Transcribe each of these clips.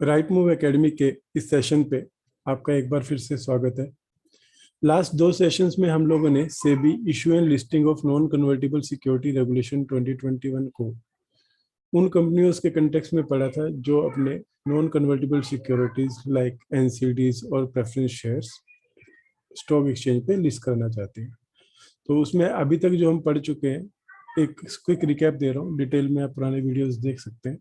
Right move academy के इस session पे आपका एक बार फिर से स्वागत है। लास्ट दो सेशंस में हम लोगों ने SEBI issue and listing of non convertible security regulation 2021 को उन कंपनियों के कंटेक्स्ट में पढ़ा था जो अपने non convertible securities like NCDs और प्रेफरेंस शेयर्स स्टॉक एक्सचेंज पे लिस्ट करना चाहते हैं। तो उसमें अभी तक जो हम पढ़ चुके हैं, एक क्विक रिकैप दे रहा हूँ, डिटेल में आप पुराने वीडियोस देख सकते हैं।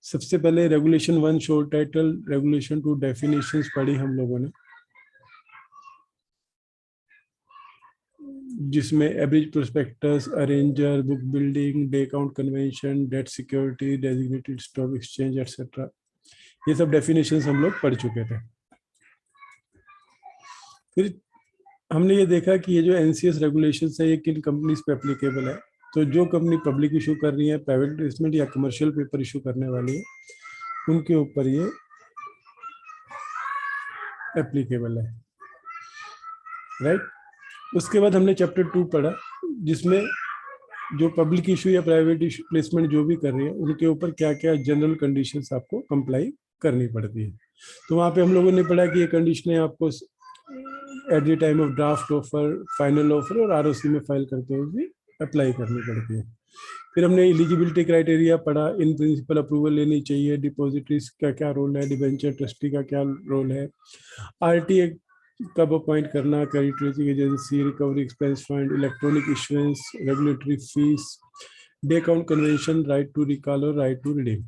सबसे पहले regulation 1 short title, regulation 2 definitions पढ़ी हम लोगों ने, जिसमें average prospectus, arranger, book building, day count convention, debt security, designated stock exchange etcetera, ये सब डेफिनेशंस हम लोग पढ़ चुके थे। फिर हमने ये देखा कि ये जो एनसीएस रेगुलेशंस है ये किन कंपनीज पे एप्लीकेबल है। तो जो कंपनी पब्लिक इशू कर रही है, प्राइवेट प्लेसमेंट या कमर्शियल पेपर इशू करने वाली है, उनके ऊपर ये एप्लीकेबल है, राइट। उसके बाद हमने चैप्टर 2 पढ़ा, जिसमें जो पब्लिक इशू या प्राइवेट इशू प्लेसमेंट जो भी कर रही है उनके ऊपर क्या क्या जनरल कंडीशंस आपको कंप्लाई करनी पड़ती है। तो वहाँ पे हम लोगों ने पढ़ा कि ये कंडीशनें आपको at the time of draft offer, final offer और आरओसी में फाइल करते हुए भी अप्लाई करनी पड़ती है। फिर हमने एलिजिबिलिटी क्राइटेरिया पढ़ा, इन प्रिंसिपल अप्रूवल लेनी चाहिए, डिपॉजिटरीज का क्या रोल है, डिवेंचर ट्रस्टी का क्या रोल है, आरटीए कब अपॉइंट करना, credit rating agency, recovery expense fund, electronic issuance, regulatory fees, day count convention, right to recall और राइट टू रिडीम।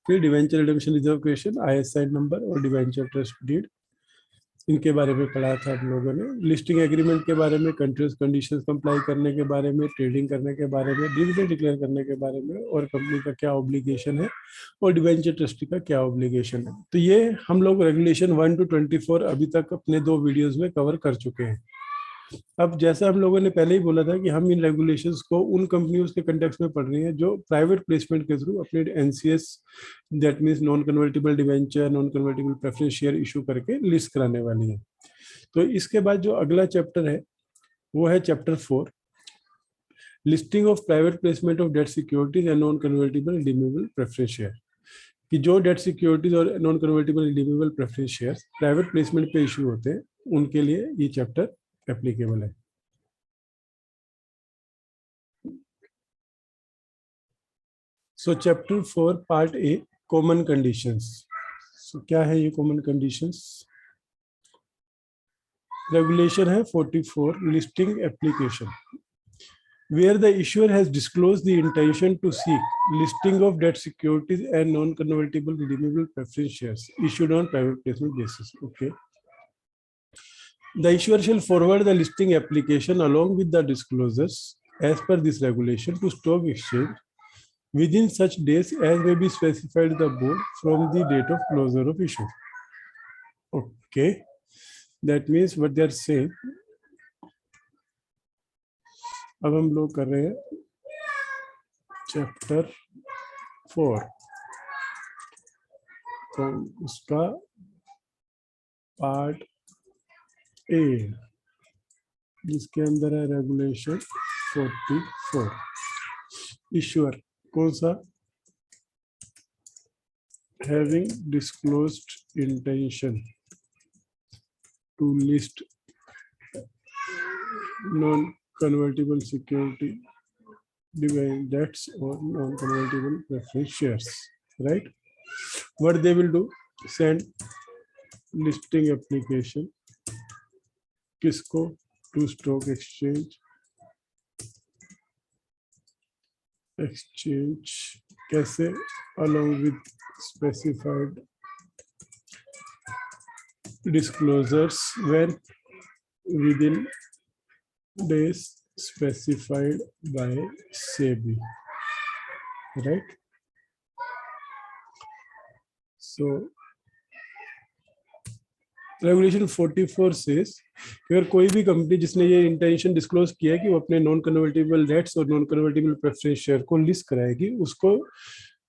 फिर debenture redemption reserve question, ISI number और debenture trust deed, इनके बारे में पढ़ा था हम लोगों ने। लिस्टिंग एग्रीमेंट के बारे में, कंट्रीज कंडीशंस कंप्लाई करने के बारे में, ट्रेडिंग करने के बारे में, डिविडेंड डिक्लेयर करने के बारे में, और कंपनी का क्या ऑब्लिगेशन है और डिवेंचर ट्रस्टी का क्या ऑब्लिगेशन है। तो ये हम लोग रेगुलेशन 1 to 24 अभी तक अपने 2 वीडियोस में कवर कर चुके हैं। अब जैसा हम लोगों ने पहले ही बोला था कि हम इन रेगुलेशंस को उन कंपनियों के कंटेक्स्ट में पढ़ रही हैं जो प्राइवेट प्लेसमेंट के थ्रू अपने NCS, that means non convertible debenture, non convertible preference share issue करके लिस्ट कराने वाली है। तो इसके बाद जो अगला चैप्टर है वो है chapter 4, listing of private placement of debt securities and non convertible redeemable preference share, कि जो डेट सिक्योरिटीज और non convertible redeemable preference share private placement पे इशू होते हैं उनके लिए ये चैप्टर एप्लीकेबल है। So chapter 4 part A, common conditions. So क्या है ये कॉमन कंडीशंस? रेगुलेशन है 44, listing application, where the issuer has disclosed the intention to seek listing of debt securities and non-convertible redeemable preference shares issued on private placement basis. Okay. The issuer shall forward the listing application along with the disclosures as per this regulation to stock exchange within such days as may be specified the board from the date of closure of issue. Okay. That means what they are saying. अब हम लोग कर रहे हैं chapter 4, तो उसका part A, जिसके अंदर है रेगुलेशन 44। इश्यूअर कौन सा? Having disclosed intention to list non convertible security debts or non-convertible preference shares, right? What they will do, send listing application किसको? to stock exchange कैसे? along with specified disclosures when within days specified by SEBI, right? So regulation 44 से अगर कोई भी company जिसने ये intention disclose किया है कि वो अपने नॉन कन्वर्टिबल डेट्स और नॉन कन्वर्टिबल प्रेफरेंस शेयर को लिस्ट कराएगी, उसको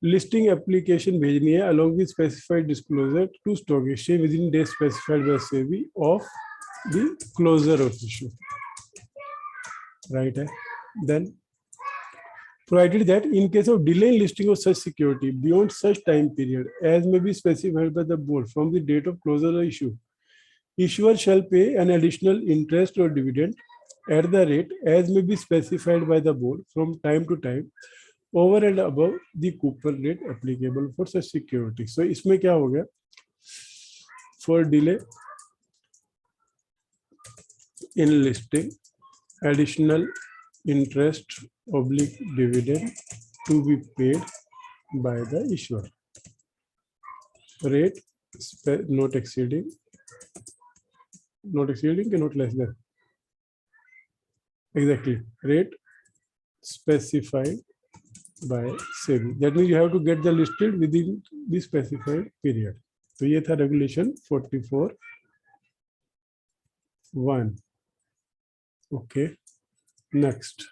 लिस्टिंग एप्लीकेशन भेजनी है along with specified disclosure to stock exchange within days specified by SEBI of the closure of issue, right है? Then provided that in case of delay in listing of such security beyond such time period as may be specified by the board from the date of close of the issue, issuer shall pay an additional interest or dividend at the rate as may be specified by the board from time to time over and above the coupon rate applicable for such security. So इसमें क्या हो गया? For delay in listing, additional interest oblique dividend to be paid by the issuer. Rate not exceeding के not less than. Exactly. Rate specified by SEBI. That means you have to get the listed within the specified period. तो ये था regulation 44(1). Okay. Next.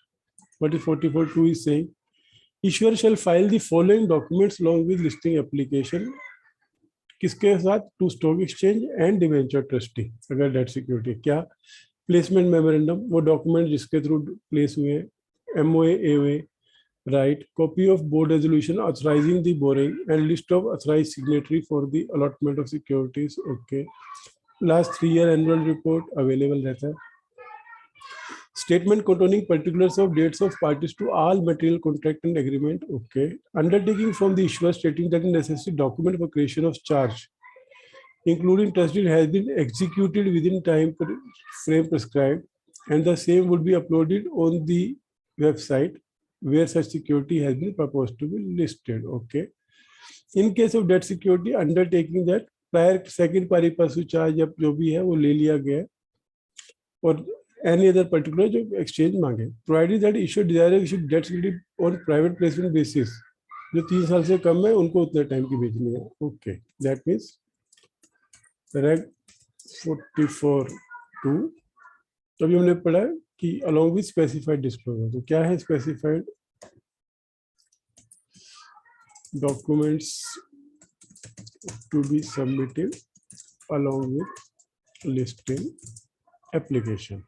What is 44(2) is saying? Issuer shall file the following documents along with listing application. किसके साथ? To stock exchange and debenture trustee. अगर debt security क्या? Placement memorandum वो document जिसके through place हुए, MOA, AOA, right? Copy of board resolution authorizing the borrowing and list of authorized signatory for the allotment of securities. Okay. Last 3 year annual report available रहता है. Statement containing particulars of dates of parties to all material contract and agreement. Okay. Undertaking from the issuer stating that the necessary document for creation of charge, including trust deed, has been executed within time frame prescribed, and the same would be uploaded on the website where such security has been proposed to be listed. Okay. In case of debt security, undertaking that prior second pari passu charge या जो भी है वो ले लिया गया है, और any other particular जो exchange मांगे, provided that issue desire issue debt security on private placement basis, जो 3 साल से कम है उनको उतने टाइम की बेचनी है. Okay, that means Reg 44(2). तो अभी हमने पढ़ा कि along with specified disclosure, तो क्या है specified documents to be submitted along with listing application.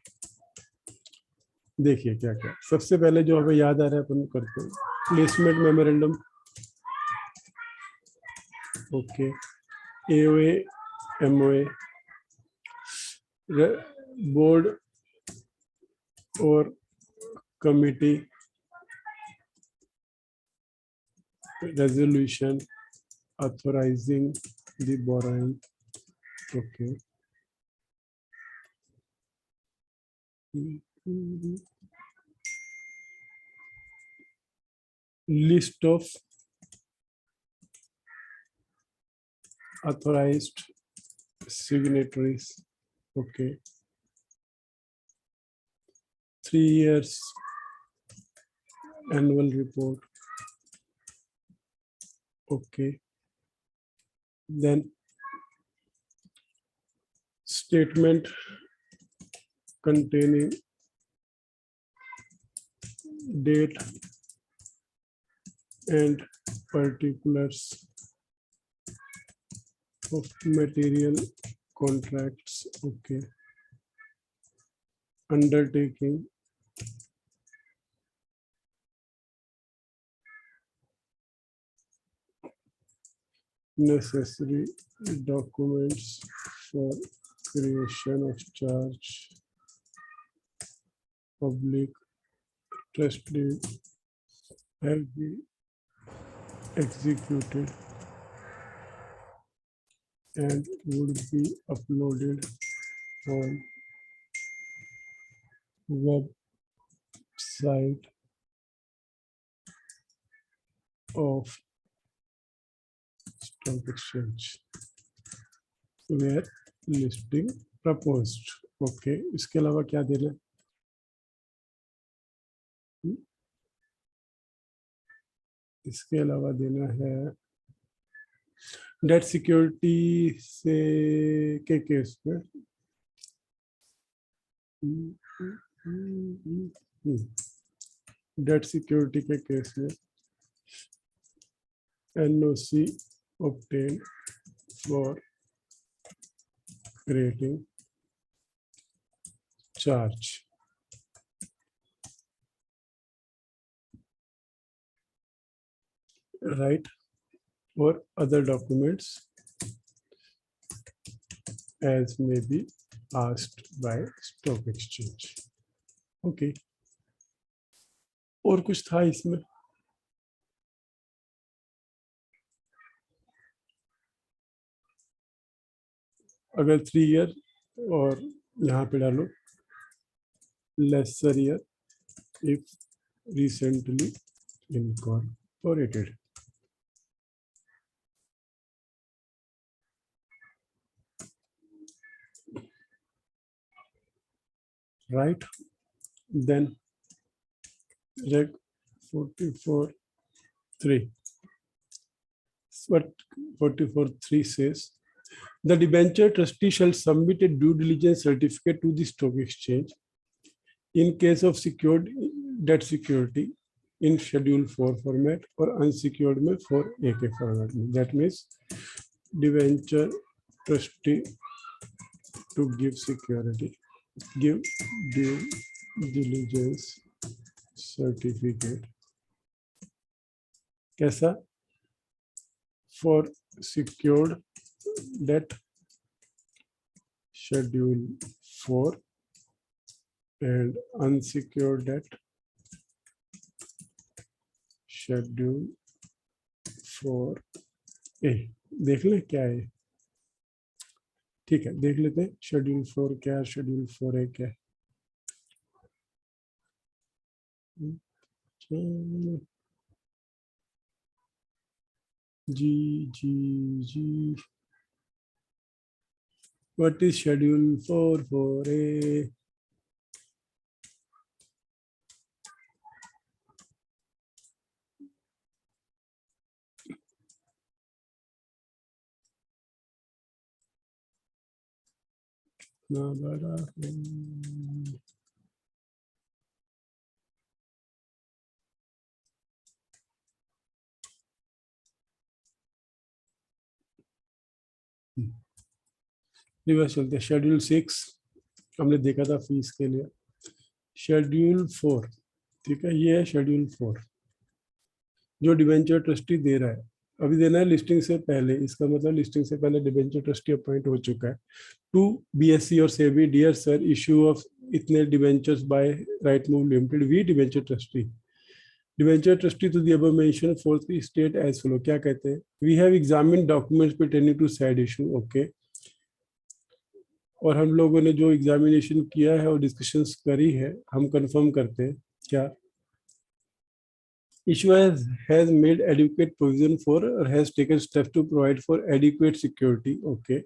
देखिए क्या क्या. सबसे पहले जो हमें याद आ रहा है अपन करते हैं placement memorandum. Okay. AOA, MOA, board और committee resolution authorizing the borrowing. Okay. List of authorized signatories. Okay. 3 years annual report. Okay. Then statement containing date and particulars of material contracts. Okay. Undertaking necessary documents for creation of charge, public trust deed have been executed and would be uploaded on website of stock exchange where listing proposed. Okay. इसके अलावा क्या देना है? इसके अलावा देना है debt security से के केस में डेट सिक्योरिटी के केस में NOC obtained for creating charge. right, or other documents as may be asked by stock exchange. Okay, और कुछ था इसमें? अगर 3 ईयर और यहाँ पे डालो lesser year if recently incorporated, right? Then reg 44(3). What 44(3) says, the debenture trustee shall submit a due diligence certificate to the stock exchange in case of secured debt security in Schedule 4 format or unsecured में 4A format में. That means debenture trustee to give security, give due diligence certificate. कैसा? For secured debt Schedule 4 and unsecured debt Schedule 4A. देख ले क्या है? ठीक है, देख लेते हैं Schedule 4 क्या है, Schedule 4A क्या है. जी what is Schedule 4A? ना बड़ा रिवर्स चलते हैं. Schedule 6 हमने देखा था फीस के लिए. Schedule 4, ठीक है, ये है Schedule 4 जो डिवेंचर ट्रस्टी दे रहा है. अभी देना है लिस्टिंग से पहले, इसका मतलब लिस्टिंग से पहले डिवेंचर ट्रस्टी अपॉइंट हो चुका है. टू BSE और SEBI, dear sir, issue of इतने debentures by Right Move Limited, we debenture trustee to the above mentioned fourth state as follow. क्या कहते हैं? We have examined documents pertaining to said issue. Okay. और हम लोगों ने जो एग्जामिनेशन किया है और डिस्कशंस करी है, हम कंफर्म करते हैं क्या issuer has made adequate provision for or has taken steps to provide for adequate security. Okay.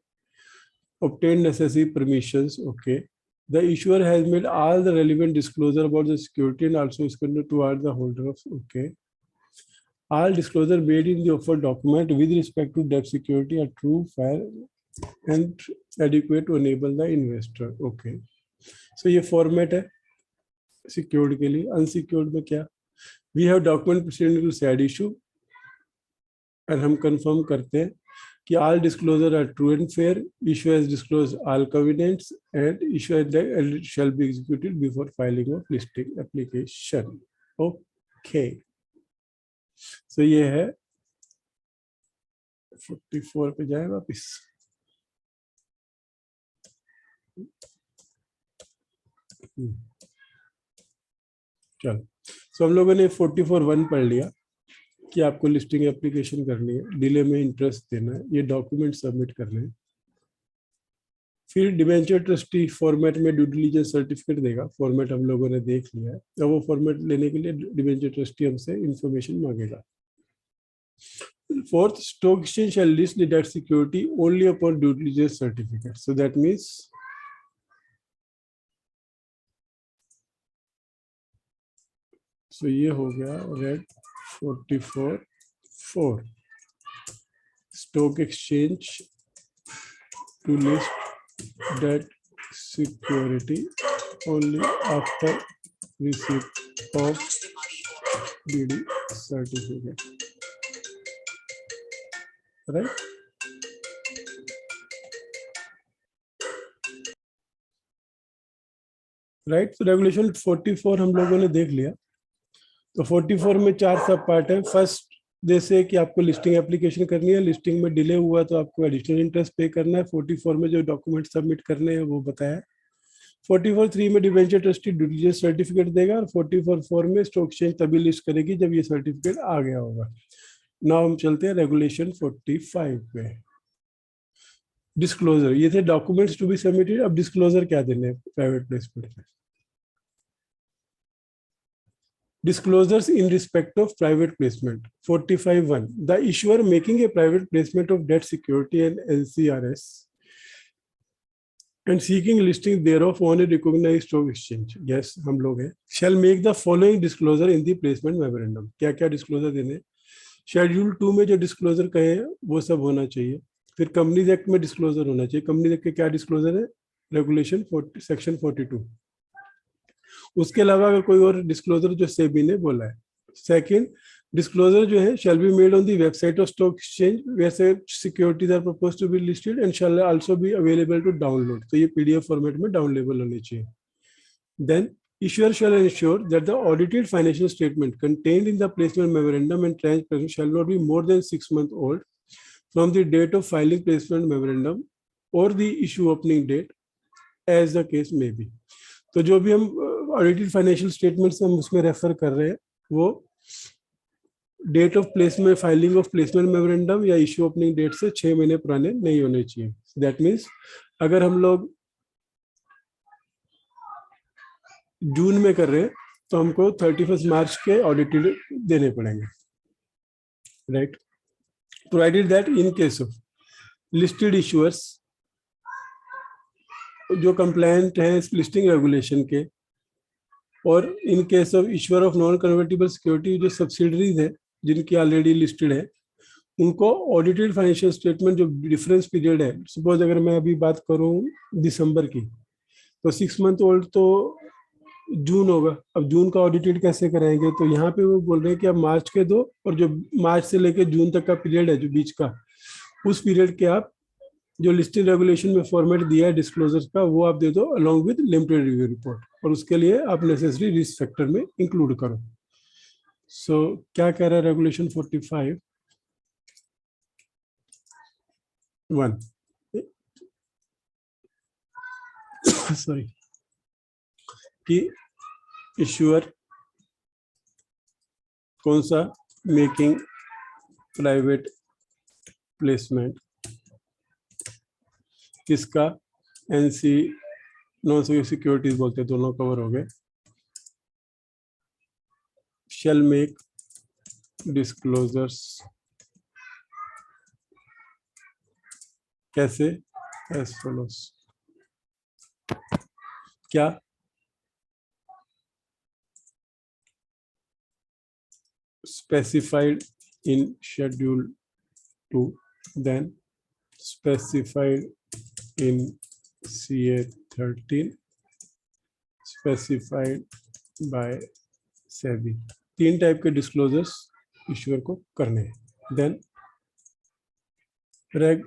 Obtain necessary permissions. Okay. The issuer has made all the relevant disclosure about the security and also is conducted toward the holder of. Okay. All disclosure made in the offer document with respect to debt security are true, fair, and adequate to enable the investor. Okay. So ये format है secured के लिए. Unsecured में क्या? We have document pertaining to said issue and हम confirm करते हैं कि all disclosure are true and fair. Issue has disclosed all covenants and issue shall be executed before filing of listing application. Okay. So ये है 44 पे जाए वापिस. चलो, so हम लोगों ने 44(1) पढ़ लिया कि आपको लिस्टिंग एप्लीकेशन करनी है, डिले में इंटरेस्ट देना है, ये डॉक्यूमेंट सबमिट करने हैं. फिर डिवेंचर ट्रस्टी फॉर्मेट में ड्यू डिलिजेंस सर्टिफिकेट देगा. फॉर्मेट हम लोगों ने देख लिया है. अब वो फॉर्मेट लेने के लिए डिवेंचर ट्रस्टी हमसे इंफॉर्मेशन मांगेगा. Fourth, stock exchange shall list the debt security only upon due diligence certificate. So that means ये हो गया reg 44(4). Stock exchange to list debt security only after receipt of DD certificate. Right? Right? So regulation 44 हम लोगों ने देख लिया. तो 44 में 4 सब पार्ट है. फर्स्ट, जैसे कि आपको लिस्टिंग एप्लीकेशन करनी है, लिस्टिंग में डिले हुआ तो आपको एडिशनल इंटरेस्ट पे करना है। 44 में जो डॉक्यूमेंट सबमिट करने हैं वो बताया। 44(3) में debenture trustee due diligence certificate देगा, और 44(4) में स्टॉक एक्सचेंज तभी लिस्ट करेगी जब ये सर्टिफिकेट आ गया होगा। नाउ हम चलते हैं रेगुलेशन 45 पे। डिस्क्लोजर, ये थे डॉक्यूमेंट्स टू बी सबमिटेड। अब डिस्क्लोजर क्या देने हैं प्राइवेट प्लेसमेंट में। Disclosures in respect of private placement. 45(1). The issuer making a private placement of debt security and NCRS and seeking listing thereof on a recognized stock exchange. Yes, हम लोग हैं। Shall make the following disclosure in the placement memorandum. क्या क्या disclosure देने? Schedule 2 में जो disclosure कहे हैं वो सब होना चाहिए। फिर कंपनीज एक्ट में डिस्क्लोजर होना चाहिए। कंपनीज एक्ट के क्या डिस्क्लोजर है? Regulation section 42। उसके अलावा अगर कोई और डिस्क्लोजर जो सेबी ने बोला है। सेकंड, डिस्क्लोजर जो है shall be made on the website of stock exchange where securities are proposed to be listed and shall also be available to download. तो ये पीडीएफ फॉर्मेट में डाउनलोडेबल होने चाहिए। Then issuer shall ensure that the audited financial statement contained in the placement memorandum and tranche placement shall not be more than 6 months old from the date of filing placement memorandum or the issue opening date as the case may be। तो जो भी हम audited financial statements हम उसमें refer कर रहे हैं वो date of placement, filing of placement memorandum या इश्यू ओपनिंग डेट से 6 महीने पुराने नहीं होने चाहिए। दैट मीन्स अगर हम लोग जून में कर रहे हैं तो हमको 31 मार्च के ऑडिटेड देने पड़ेंगे, right. Provided that in case of listed issuers जो कंप्लायंट है लिस्टिंग रेगुलेशन के, और in case of issuer of non convertible security जो सब्सिडरीज है जिनकी ऑलरेडी लिस्टेड है, उनको ऑडिटेड फाइनेंशियल स्टेटमेंट जो डिफरेंस पीरियड है, सपोज अगर मैं अभी बात करूं दिसंबर की, तो 6 मंथ ओल्ड तो जून होगा। अब जून का ऑडिटेड कैसे कराएंगे? तो यहाँ पे वो बोल रहे हैं कि आप मार्च के दो, और जो मार्च से लेकर जून तक का पीरियड है जो बीच का, उस पीरियड के आप जो लिस्टिंग रेगुलेशन में फॉर्मेट दिया है डिस्क्लोजर का वो आप दे दो along with limited review report, और उसके लिए आप नेसेसरी रिस्क फैक्टर में इंक्लूड करो। सो क्या कह रहा है रेगुलेशन 45(1) सॉरी, कि इश्यूअर कौन सा मेकिंग प्राइवेट प्लेसमेंट, किसका एनसी नॉन सिक्योरिटीज बोलते हैं, दोनों कवर हो गए, shall make disclosures कैसे as follows। क्या? specified in schedule 2, then specified in CA 13, specified by SEBI। 3 type के डिस्क्लोजर्स इश्यूअर को करने हैं। देन रेग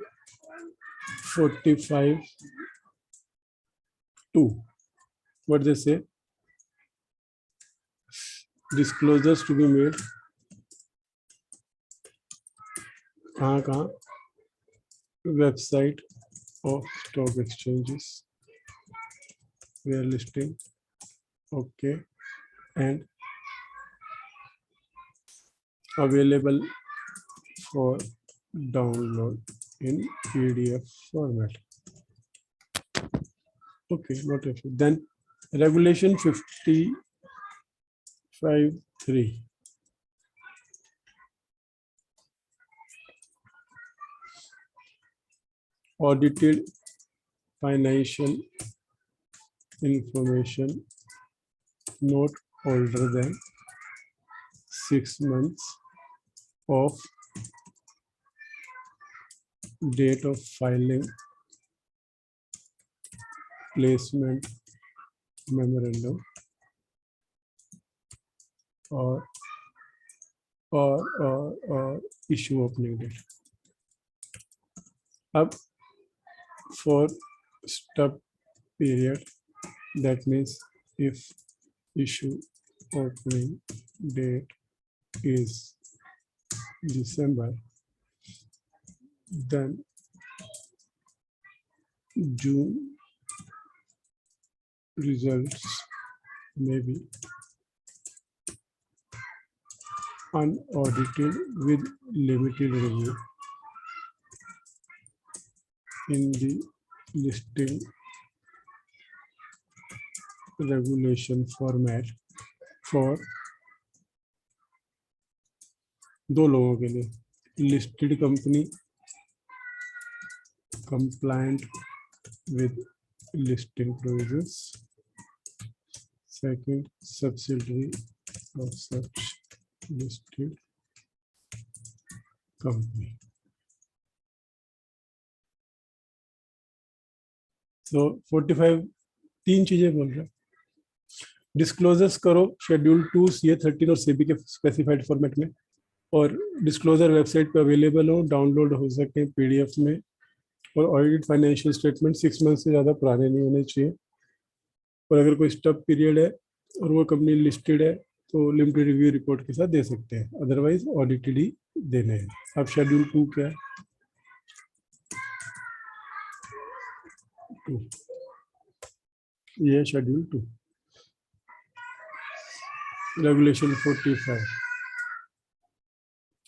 45(2) व्हाट दे से, disclosures to be made कहाँ website of stock exchanges where listing okay and available for download in PDF format. Okay, not a few. Then regulation 55(3). Audited financial information not older than 6 months of date of filing placement memorandum or issue opening date. Up for stub period, that means if issue opening date is December, then June results may be unaudited with limited review in the listing regulation format for दो लोगों के लिए, listed company compliant with listing provisions, second subsidiary of such listed company. So 45 तीन चीजें बोल रहे हैं. Disclosures करो शेड्यूल 2 CA 13 और सेबी के स्पेसिफाइड फॉर्मेट में, और डिस्क्लोजर वेबसाइट पे अवेलेबल हो, डाउनलोड हो सके PDF में, और ऑडिटेड फाइनेंशियल स्टेटमेंट 6 मंथ से ज़्यादा पुराने नहीं होने चाहिए, और अगर कोई स्टब पीरियड है और वो कंपनी लिस्टेड है तो लिमिटेड रिव्यू रिपोर्ट के साथ दे सकते हैं, अदरवाइज ऑडिटेड ही देने हैं. अब शेड्यूल 2 क्या है? 2 ये schedule 2 regulation 45.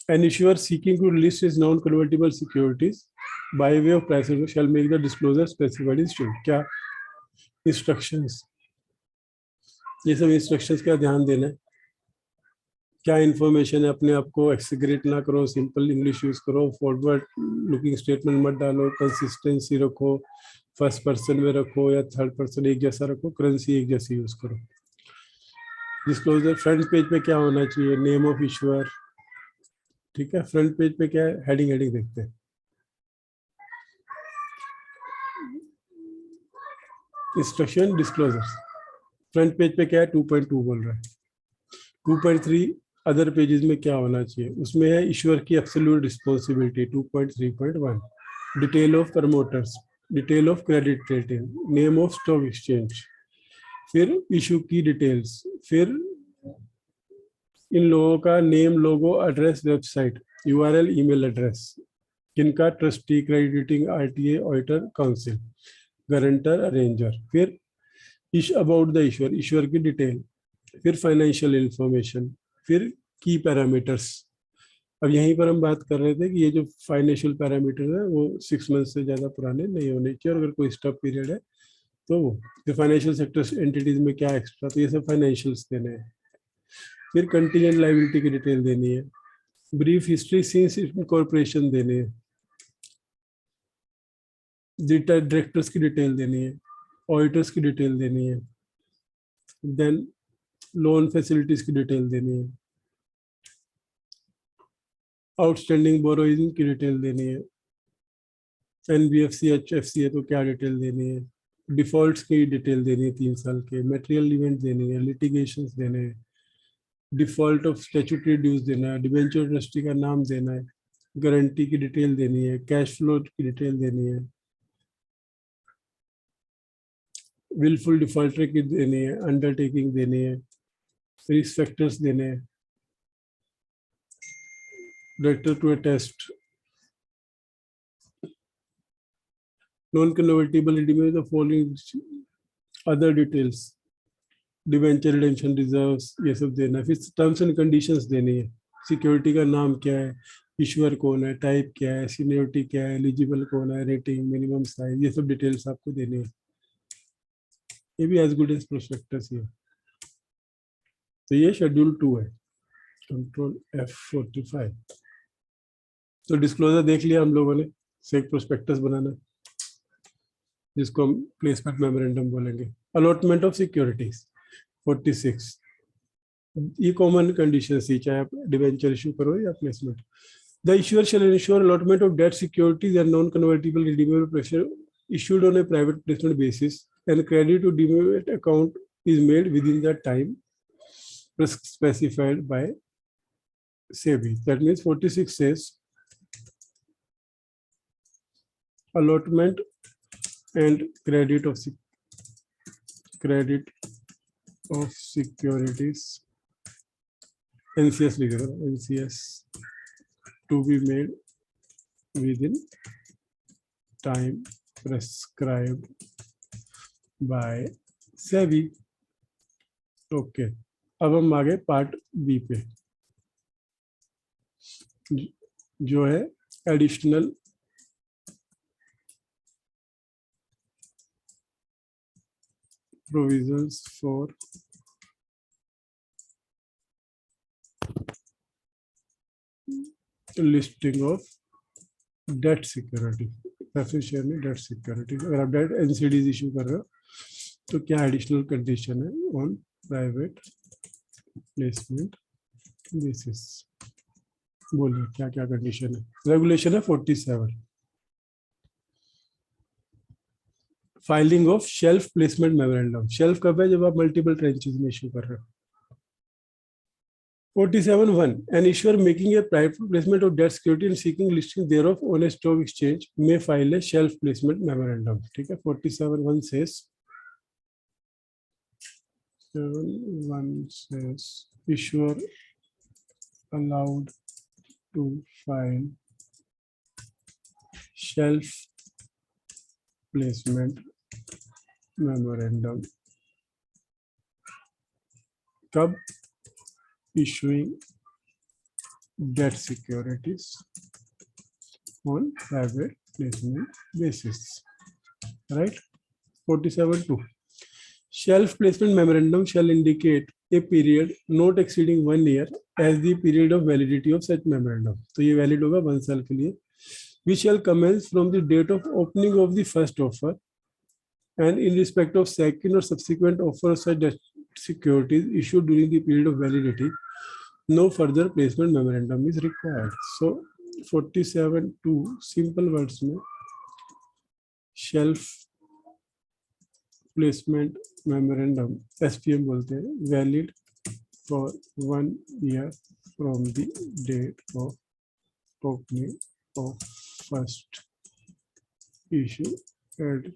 An issuer seeking to list his non-convertible securities by way of price shall make the disclosure specified in schedule. क्या instructions? ये सब instructions का ध्यान देना है. क्या इन्फॉर्मेशन है, अपने आप को एक्सग्रेट ना करो, सिंपल इंग्लिश यूज करो, फॉरवर्ड लुकिंग स्टेटमेंट मत डालो, कंसिस्टेंसी रखो, फर्स्ट पर्सन में रखो या थर्ड पर्सन एक जैसा रखो, करेंसी एक जैसी यूज करो. डिस्क्लोजर फ्रंट पेज पे क्या होना चाहिए? Name of issuer. ठीक है, फ्रंट पेज पे क्या है? हेडिंग देखते हैं. इंस्ट्रक्शन डिस्क्लोजर फ्रंट पेज पे क्या है? 2.2 बोल रहा है. 2.3 अदर पेजेस में क्या होना चाहिए? उसमें है इश्यूअर की absolute responsibility 2.3.1, detail of promoters, detail of credit rating, name of stock exchange, फिर इशू की डिटेल्स, फिर इन लोगों का name, logo, address, website, URL, email address, किनका? Trustee, crediting, RTA, auditor, council, guarantor, arranger, फिर अबाउट द इश्यूअर, इश्यूअर की detail, फिर फाइनेंशियल इंफॉर्मेशन, फिर की पैरामीटर्स. अब यहीं पर हम बात कर रहे थे कि ये जो फाइनेंशियल पैरामीटर है वो 6 मंथ से ज़्यादा पुराने नहीं होने चाहिए, और अगर कोई स्टॉप पीरियड है तो वो फाइनेंशियल सेक्टर एंटिटीज में क्या एक्स्ट्रा, तो ये सब फाइनेंशियल्स देने हैं. फिर कंटीजेंट लायबिलिटी की डिटेल देनी है, ब्रीफ हिस्ट्री सिंस इनकॉर्पोरेशन देने हैं, डायरेक्टर्स की डिटेल देनी है, ऑडिटर्स की डिटेल देनी है, देन लोन फैसिलिटीज की डिटेल देनी है, आउटस्टैंडिंग बोरोइंग की डिटेल देनी है, NBFC HFC है तो क्या डिटेल देनी है, डिफॉल्ट्स की डिटेल देनी है 3 साल के, मटेरियल इवेंट देनी है, लिटिगेशंस देने हैं, डिफॉल्ट ऑफ स्टैट्यूटरी ड्यूज देना है, डिबेंचर ट्रस्टी का नाम देना है, गारंटी की डिटेल देनी है, कैश फ्लो की डिटेल देनी है, विलफुल डिफॉल्टर की देनी है, अंडरटेकिंग देनी है, रिस्क फैक्टर्स देने हैं, director to attest, non convertible redeemable the following other details, debenture redemption reserves, ये सब देना है. फिर टर्म्स एंड कंडीशंस देनी है, सिक्योरिटी का नाम क्या है, इश्यूअर कौन है, टाइप क्या है, सीनियरिटी क्या है, एलिजिबल कौन है, रेटिंग, मिनिमम साइज, ये सब डिटेल्स आपको देनी है. ये भी एज गुड एज प्रोस्पेक्टस ही है. तो ये शेड्यूल 2 है, कंट्रोल F45. तो डिस्क्लोजर देख लिया हम लोगों ने, से एक प्रोस्पेक्टस बनाना जिसको हम प्लेसमेंट मेमोरेंडम बोलेंगे. अलॉटमेंट ऑफ सिक्योरिटीज 46, ये कॉमन कंडीशन थी चाहे आप डिवेंचर इशू करो या placement. The issuer shall ensure allotment of debt securities and non convertible redeemable pressure issued on a private placement basis, and credit to demat account is made within the time specified by SEBI. That means 46 says allotment and credit of securities. NCS लिखेगा, NCS to be made within time prescribed by SEBI. Okay, अब हम आ गए part B पे, जो है additional provisions for listing of debt security, preference share में debt security. अगर आप डेट एनसीडीज इशू कर रहे हो तो क्या एडिशनल कंडीशन है ऑन प्राइवेट प्लेसमेंट बेसिस, बोलिए क्या क्या कंडीशन है। रेगुलेशन है 47, filing of shelf placement memorandum. Shelf कब है? जब आप मल्टीपल ट्रेंचेस में इशू कर रहे हो। 47(1), an issuer making a private placement of debt security and seeking listing thereof on a stock exchange may file a shelf placement memorandum. ठीक है, 47(1) says issuer allowed to file shelf placement memorandum कब? Issuing debt securities on private placement basis, right? 47(2), shelf placement memorandum shall indicate a period not exceeding 1 year as the period of validity of such memorandum. तो ये valid होगा 1 साल के लिए. which shall commence from the date of opening of the first offer, and in respect of second or subsequent offer of such debt securities issued during the period of validity, no further placement memorandum is required. So 47(2) simple words में shelf placement memorandum SPM बोलते हैं, valid for 1 year from the date of opening of first issue and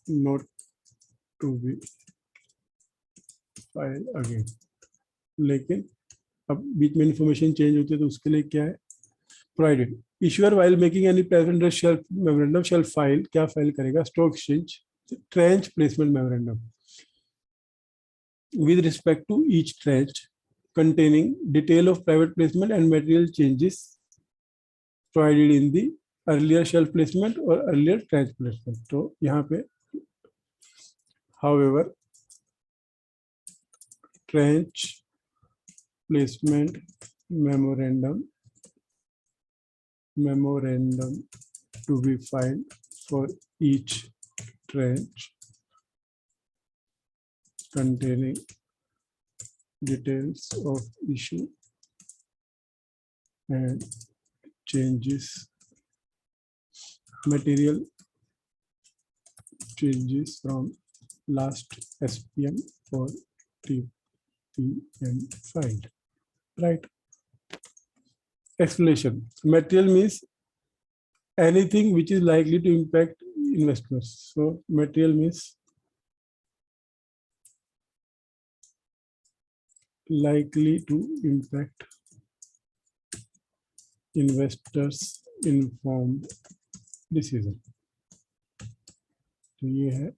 not to be filed again. लेकिन अब बीच में information change होती है तो उसके लिए क्या है? Provided issuer while making any present shelf memorandum shall file, क्या फाइल करेगा? Stock exchange tranche placement memorandum with respect to each tranche containing detail of private placement and material changes provided in the earlier shelf placement or earlier tranche placement. तो यहाँ पे however tranche placement memorandum to be filed for each tranche containing details of issue and changes, material changes from last SPM or TPM filed. Right. Explanation. Material means anything which is likely to impact investors. So material means likely to impact investors informed decision. तो ये है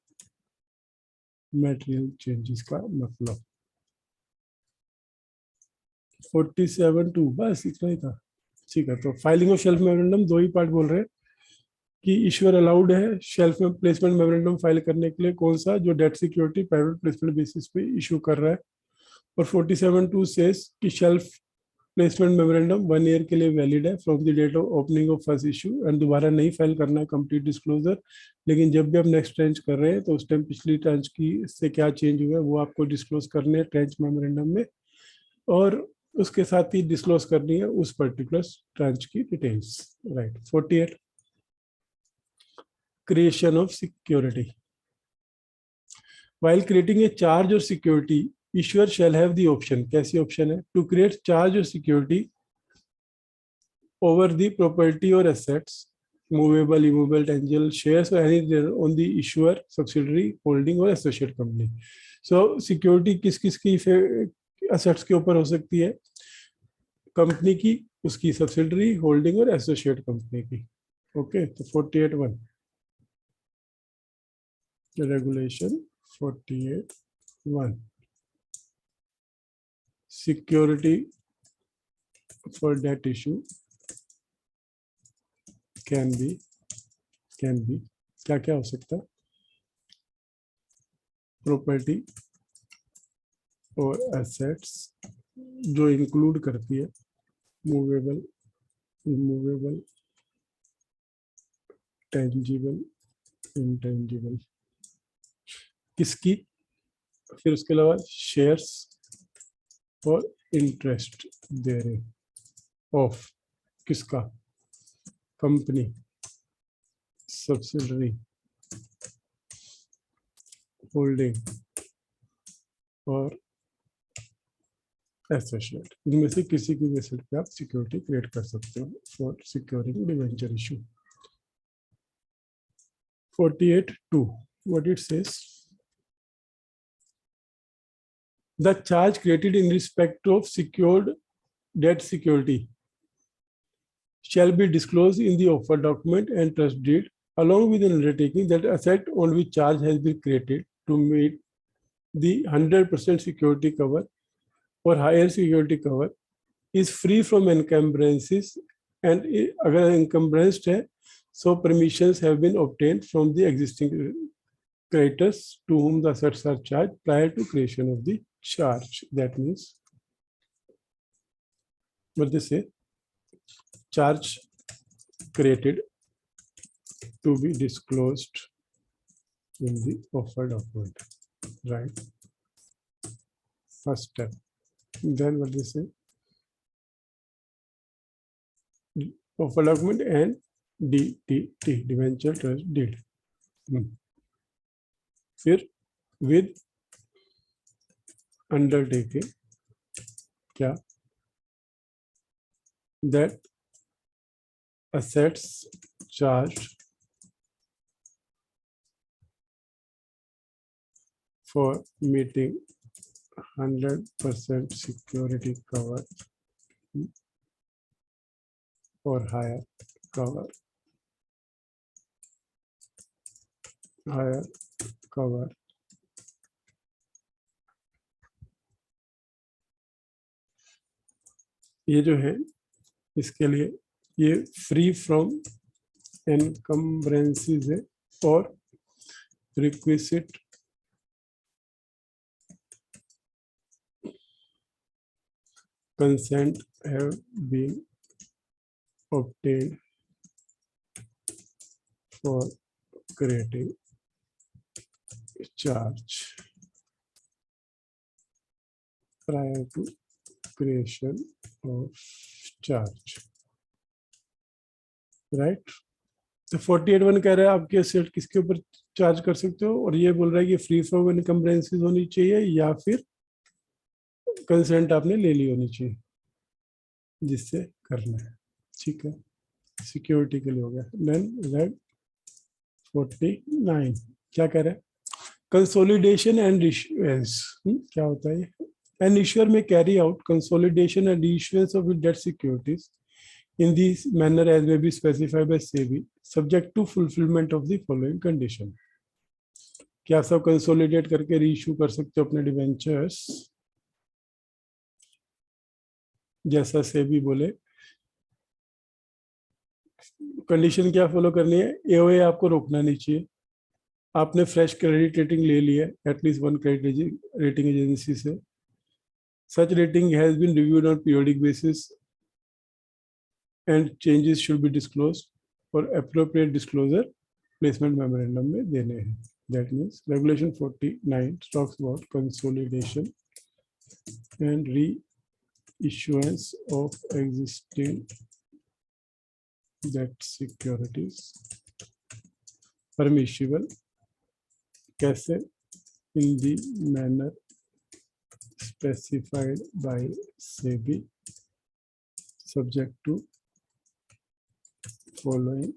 material changes का मतलब. 47(2) बस इतना ही था. ठीक है, तो फाइलिंग ऑफ शेल्फ मेमोरेंडम दो ही पार्ट बोल रहे हैं कि इश्यूअर अलाउड है शेल्फ में प्लेसमेंट मेमोरेंडम फाइल करने के लिए, कौन सा? जो debt security private placement basis पे इशू कर रहा है. और 47(2) सेज कि शेल्फ प्लेसमेंट मेमोरेंडम 1 ईयर के लिए वैलिड है from the date of opening of first issue, and दोबारा नहीं फाइल करना है कंप्लीट डिस्क्लोजर. लेकिन जब भी आप नेक्स्ट ट्रेंच कर रहे हैं तो उस टाइम पिछली ट्रेंच की से क्या चेंज हुआ है वो आपको डिस्क्लोज करने हैं ट्रेंच मेमोरेंडम में, और उसके साथ ही डिस्क्लोज करनी है उस पर्टिकुलर ट्रांच की details. Right. 48 creation of security. While creating a charge और security issuer shall have the option, कैसी ऑप्शन है? To create charge or security over the property or assets, movable, immovable, tangible, shares or anything on the issuer, subsidiary, holding or associate company. So security किस किस की assets के ऊपर हो सकती है? कंपनी की, उसकी सब्सिडरी, होल्डिंग और एसोसिएट कंपनी की। ओके, तो 48(1) regulation 48(1) security for debt issue can be क्या क्या हो सकता है, प्रॉपर्टी और एसेट्स जो इंक्लूड करती है मूवेबल, इमूवेबल, टेंजिबल, इंटेंजिबल, किसकी, फिर उसके अलावा शेयर्स और इंटरेस्ट दे रहे ऑफ किसका, कंपनी, सब्सिडरी, होल्डिंग और एसोसिएट, इनमें से किसी की बेसिस पे आप सिक्योरिटी क्रिएट कर सकते हो for securing debenture issue. 48(2) what it says, the charge created in respect of secured debt security shall be disclosed in the offer document and trust deed along with an undertaking that asset on which charge has been created to meet the 100% security cover or higher security cover is free from encumbrances and अगर encumbrances है so permissions have been obtained from the existing creditors to whom the assets are charged prior to creation of the charge. That means what they say, charge created to be disclosed in the offer document, right? First step. Then what they say, offer document and DTT, debenture trust deed. फिर with undertaking क्या, that assets charged for meeting 100% security cover or higher cover ये जो है इसके लिए ये free from एनकम्ब्रेंसेस है और requisite consent have been obtained for creating charge prior to creation of charge, right? तो 48(1) कह रहा है आपके एसेट किसके ऊपर चार्ज कर सकते हो, और ये बोल रहा है कि फ्री फ्रॉम एनकम्ब्रेंसेस होनी चाहिए या फिर कंसेंट आपने ले ली होनी चाहिए जिससे करना है, ठीक है, सिक्योरिटी के लिए हो गया। देन रेड 49 क्या कह रहा है, कंसोलिडेशन एंड इशुएंस क्या होता है, एन इश्यूअर में carry out consolidation and issuance of debt securities in this manner as may be specified by SEBI subject to fulfillment of the following condition। क्या सब कंसोलिडेट करके रीइश्यू कर सकते हो अपने डिवेंचर्स, जैसा सेबी बोले। कंडीशन क्या फॉलो करनी है, एओए आपको रोकना नहीं चाहिए, आपने फ्रेश क्रेडिट रेटिंग ले लिया है at least one credit rating agency से, such rating has been reviewed on periodic basis and changes should be disclosed और एप्रोप्रिएट डिस्क्लोजर प्लेसमेंट मेमोरेंडम में देने हैं। That means regulation 49 talks about consolidation and reissuance of existing debt securities permissible कैसे, in the manner specified by SEBI subject to following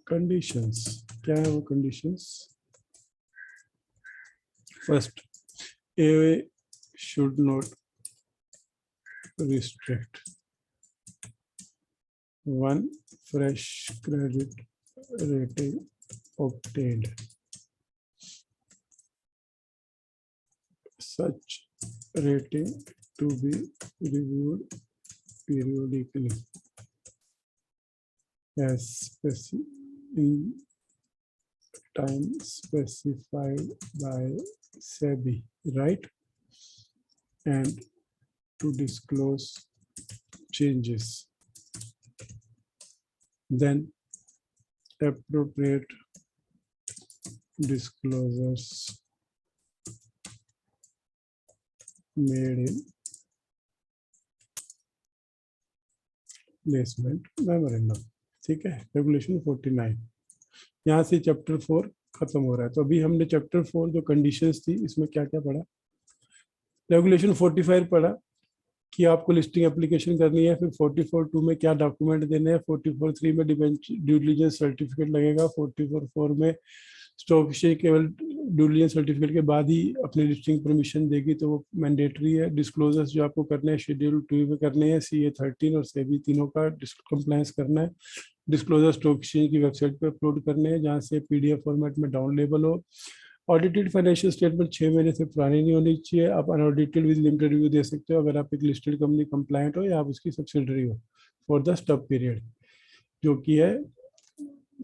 conditions. क्या है वो conditions, first AOA should not restrict one fresh credit rating obtained. Such rating to be reviewed periodically as in time specified by SEBI, right? And to disclose changes. Then appropriate disclosures made in placement memorandum. ठीक है, regulation 49। यहाँ से chapter 4 खत्म हो रहा है। तो अभी हमने चैप्टर 4 जो कंडीशंस थी इसमें क्या क्या पढ़ा। रेगुलेशन 45 पढ़ा कि आपको लिस्टिंग एप्लीकेशन करनी है। फिर 44(2) में क्या डॉक्यूमेंट देने हैं। 44(3) में ड्यू डिलिजेंस सर्टिफिकेट लगेगा। 44(4) में स्टॉक एक्सचेंज केवल ड्यू डिलिजेंस सर्टिफिकेट के बाद ही अपनी लिस्टिंग परमिशन देगी, तो वो मैंडेटरी है। डिस्क्लोजर्स जो आपको करने हैं शेड्यूल 2 में करने हैं, CA 13 और SEBI तीनों का कंप्लायंस करना है। डिस्क्लोजर स्टॉक एक्सचेंज की वेबसाइट पर अपलोड करने हैं, जहाँ से PDF फॉर्मेट में डाउनलोडेबल हो। ऑडिटेड फाइनेंशियल स्टेटमेंट 6 महीने से पुरानी नहीं होनी चाहिए। आप अनऑडिटेड विद लिमिटेड रिव्यू दे सकते हो अगर आप एक लिस्टेड कंपनी कंप्लायंट हो या आप उसकी सब्सिडरी हो फॉर द स्टब पीरियड, जो कि है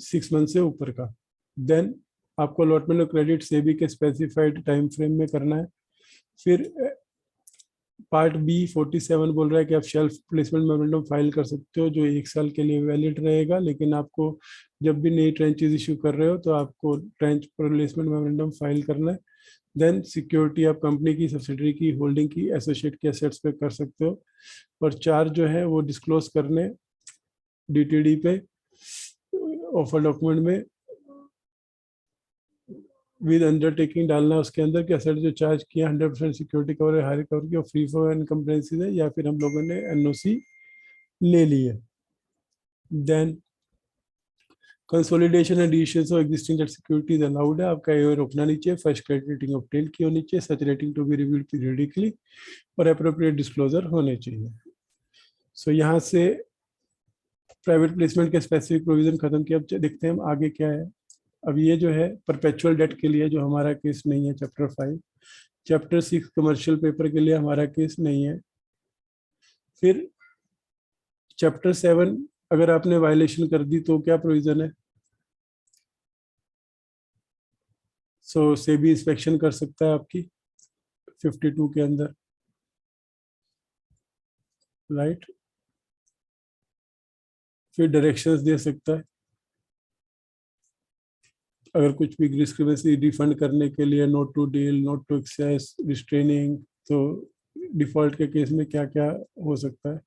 6 मंथ से ऊपर का। देन आपको अलॉटमेंट ऑफ क्रेडिट SEBI के स्पेसिफाइड टाइम फ्रेम में करना है। फिर पार्ट B 47 बोल रहा है कि आप शेल्फ प्लेसमेंट मेमोरेंडम फाइल कर सकते हो, जो 1 साल के लिए वैलिड रहेगा। लेकिन आपको जब भी नई ट्रेंचेज इशू कर रहे हो तो आपको ट्रेंच प्लेसमेंट मेमोरेंडम फाइल करना है। देन सिक्योरिटी आप कंपनी की, सब्सिडरी की, होल्डिंग की, एसोसिएट के एसेट्स पे कर सकते हो। और 4 जो है वो डिस्क्लोज करने DTD पे ऑफर डॉक्यूमेंट में विद अंडरटेकिंग डालना उसके अंदर कि एसेट जो चार्ज किया 100% सिक्योरिटी कवर है, हायर कवर की, और फ्री फॉर इनकम्प्रेंसीज है, या फिर हम लोगों ने NOC ले ली है। Then consolidation and additions of existing debt securities allowed है। आपका ये रोकना नहीं चाहिए। फर्स्ट क्रेडिट रेटिंग ऑब्टेन की होनी चाहिए। Such rating to be reviewed periodically और एप्रोप्रिएट डिस्क्लोजर होने चाहिए। सो यहाँ से प्राइवेट प्लेसमेंट के स्पेसिफिक प्रोविजन खत्म किया। अब देखते हैं हम आगे क्या है। अब ये जो है परपेचुअल डेट के लिए जो हमारा केस नहीं है, चैप्टर 5। चैप्टर 6 कमर्शियल पेपर के लिए हमारा केस नहीं है। फिर चैप्टर 7 अगर आपने वायलेशन कर दी तो क्या प्रोविजन है। सो SEBI इंस्पेक्शन कर सकता है आपकी 52 के अंदर, राइट। फिर डायरेक्शंस दे सकता है अगर कुछ भी डिस्क्रिपेंसी रिफंड करने के लिए, not to deal, not to access, restraining. तो डिफॉल्ट के केस में क्या क्या हो सकता है।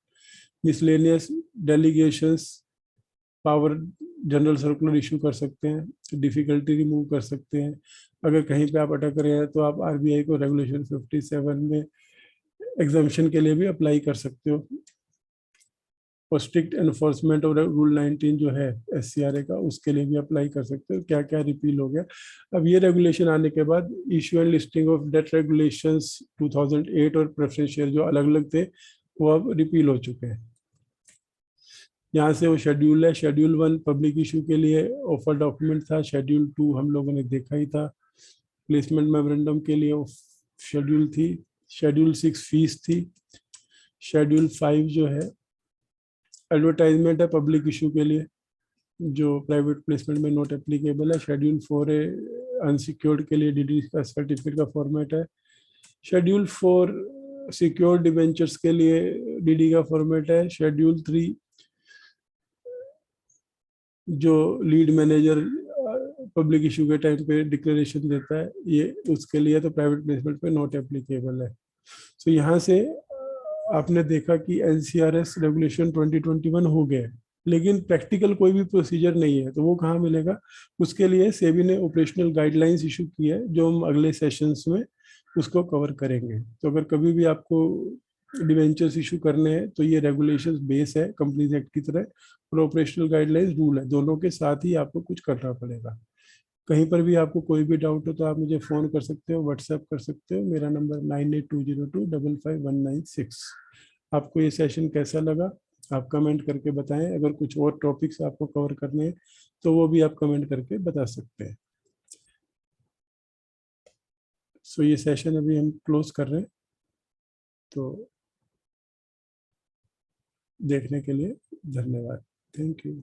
Miscellaneous delegations, power general circular issue कर सकते हैं, डिफिकल्टी रिमूव कर सकते हैं। अगर कहीं पे आप अटक रहे हैं तो आप RBI को रेगुलेशन 57 में एग्जाम्पशन के लिए भी अप्लाई कर सकते हो। और स्ट्रिक्ट एनफोर्समेंट और रूल 19 जो है SCRA का, उसके लिए भी अप्लाई कर सकते हो। क्या क्या रिपील हो गया। अब ये रेगुलेशन आने के बाद issue and listing of debt regulations 2008 और प्रेफरेंस शेयर जो अलग अलग थे वो अब रिपील हो चुके हैं। यहाँ से वो शेड्यूल है। शेड्यूल 1 पब्लिक इशू के लिए ऑफर डॉक्यूमेंट था। शेड्यूल 2 हम लोगों ने देखा ही था। प्लेसमेंट मेमोरेंडम के लिए शेड्यूल थी। शेड्यूल 6 फीस थी। शेड्यूल 5 जो है एडवर्टाइजमेंट है पब्लिक इशू के लिए, जो प्राइवेट प्लेसमेंट में नॉट एप्लीकेबल है। शेड्यूल 4 है अनसिक्योर्ड के लिए DD का सर्टिफिकेट का फॉर्मेट है। शेड्यूल 4 सिक्योर्ड डिवेंचर्स के लिए DD का फॉर्मेट है। शेड्यूल 3 जो लीड मैनेजर पब्लिक इशू के टाइम पे डिक्लेरेशन देता है, ये उसके लिए तो प्राइवेट प्लेसमेंट पे नॉट एप्लीकेबल है। तो यहाँ से आपने देखा कि NCRS रेगुलेशन 2021 हो गया, लेकिन प्रैक्टिकल कोई भी प्रोसीजर नहीं है। तो वो कहाँ मिलेगा। उसके लिए SEBI ने ऑपरेशनल गाइडलाइंस इशू की है, जो हम अगले सेशंस में उसको कवर करेंगे। तो अगर कभी भी आपको डिवेंचर्स इशू करने हैं तो ये रेगुलेशंस बेस है कंपनीज एक्ट की तरह, और ऑपरेशनल गाइडलाइंस रूल है। दोनों के साथ ही आपको कुछ करना पड़ेगा। कहीं पर भी आपको कोई भी डाउट हो तो आप मुझे फ़ोन कर सकते हो, व्हाट्सएप कर सकते हो। मेरा नंबर 9820255196। आपको ये सेशन कैसा लगा आप कमेंट करके बताएं। अगर कुछ और टॉपिक्स आपको कवर करने हैं तो वो भी आप कमेंट करके बता सकते हैं। सो ये सेशन अभी हम क्लोज कर रहे हैं, तो देखने के लिए धन्यवाद। Thank you.